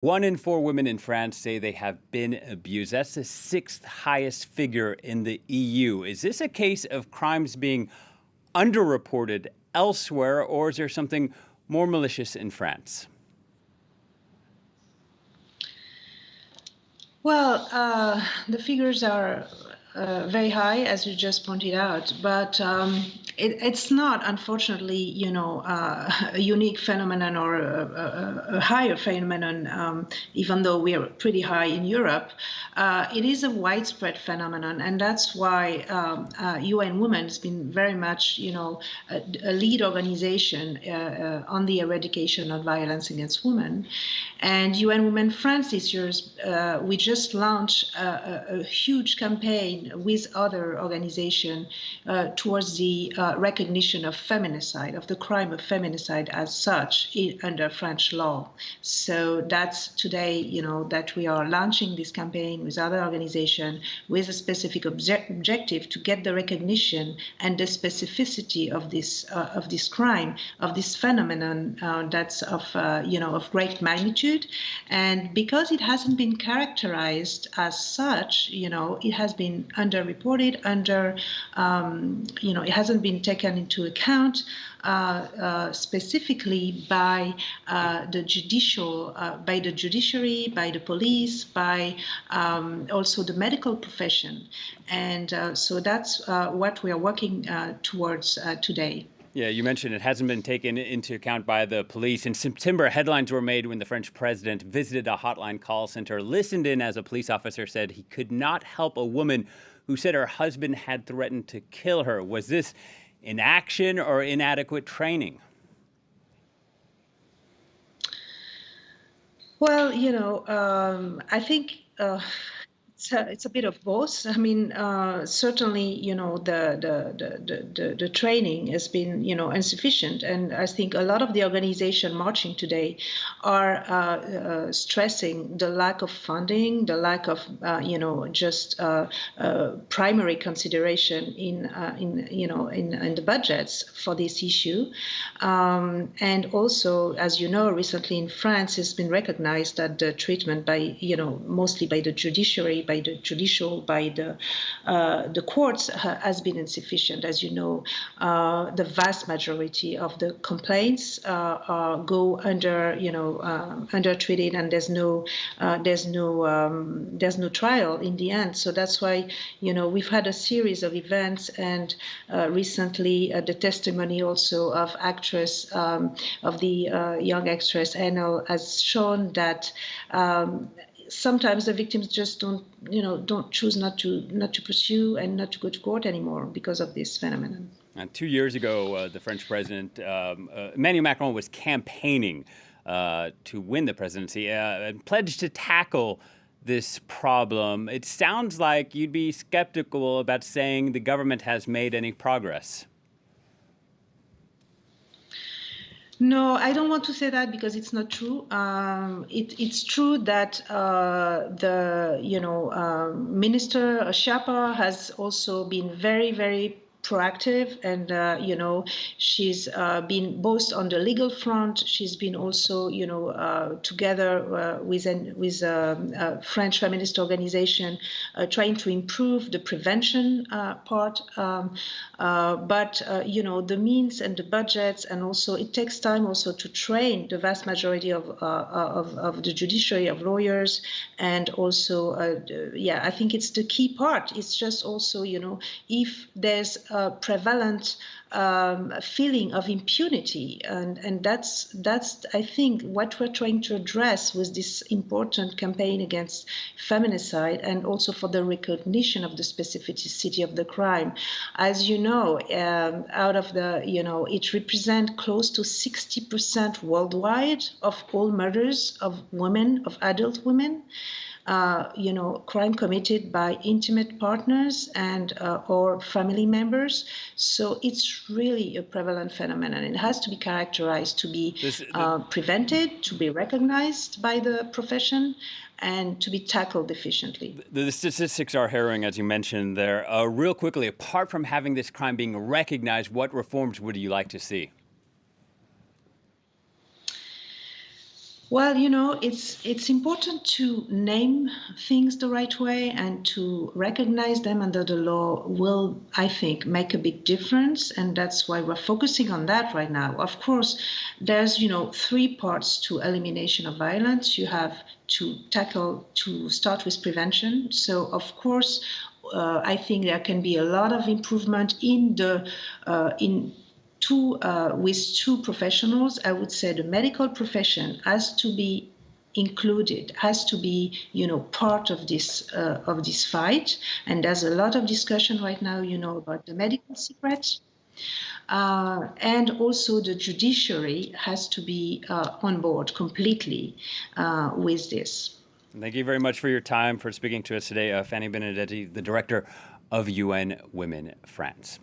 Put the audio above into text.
1 in 4 women in France say they have been abused. That's the sixth highest figure in the EU. Is this a case of crimes being underreported elsewhere, or is there something more malicious in France? Well, the figures are very high, as you just pointed out, but it's not, unfortunately, a unique phenomenon or a higher phenomenon, even though we are pretty high in Europe. It is a widespread phenomenon, and that's why UN Women has been very much, a lead organization on the eradication of violence against women. And UN Women France this year, we just launched a huge campaign with other organizations towards the recognition of feminicide, of the crime of feminicide as such under French law. So that's today, that we are launching this campaign with other organizations with a specific objective to get the recognition and the specificity of this crime, of this phenomenon that's of great magnitude. And because it hasn't been characterized as such, it has been underreported, it hasn't been taken into account specifically by the judiciary, by the police, by also the medical profession. And so that's what we are working towards today. Yeah, you mentioned it hasn't been taken into account by the police. In September, headlines were made when the French president visited a hotline call center, listened in as a police officer said he could not help a woman who said her husband had threatened to kill her. Was this inaction or inadequate training? Well, I think it's a bit of both. I mean, certainly, the training has been, insufficient, and I think a lot of the organization marching today are stressing the lack of funding, the lack of, just primary consideration in the budgets for this issue, and also, as you know, recently in France, it's been recognized that the treatment by, mostly by the judiciary, by the courts has been insufficient. As you know, the vast majority of the complaints go undertreated, and there's no trial in the end. So that's why we've had a series of events, and recently the testimony also of the young actress Enel has shown that. Sometimes the victims just don't choose not to pursue and not to go to court anymore because of this phenomenon. And 2 years ago, the French president, Emmanuel Macron, was campaigning to win the presidency and pledged to tackle this problem. It sounds like you'd be skeptical about saying the government has made any progress. No, I don't want to say that because it's not true. It's true that the Minister Schiappa has also been very, very proactive, and she's been both on the legal front. She's been also together with a French feminist organization trying to improve the prevention part. But the means and the budgets, and also it takes time also to train the vast majority of the judiciary, of lawyers, and also I think it's the key part. It's just also if there's a prevalent feeling of impunity, and that's I think what we're trying to address with this important campaign against feminicide, and also for the recognition of the specificity of the crime. As you know, out of the it represents close to 60% worldwide of all murders of women, of adult women. Crime committed by intimate partners and or family members. So it's really a prevalent phenomenon. It has to be characterized, to be prevented, to be recognized by the profession, and to be tackled efficiently. The statistics are harrowing, as you mentioned there. Real quickly, apart from having this crime being recognized, what reforms would you like to see? Well, it's important to name things the right way, and to recognize them under the law will, I think, make a big difference. And that's why we're focusing on that right now. Of course, there's, three parts to elimination of violence. You have to start with prevention. So, of course, I think there can be a lot of improvement with two professionals. I would say the medical profession has to be included, has to be, part of this fight. And there's a lot of discussion right now, about the medical secret. And also the judiciary has to be on board completely with this. Thank you very much for your time, for speaking to us today, Fanny Benedetti, the director of UN Women France.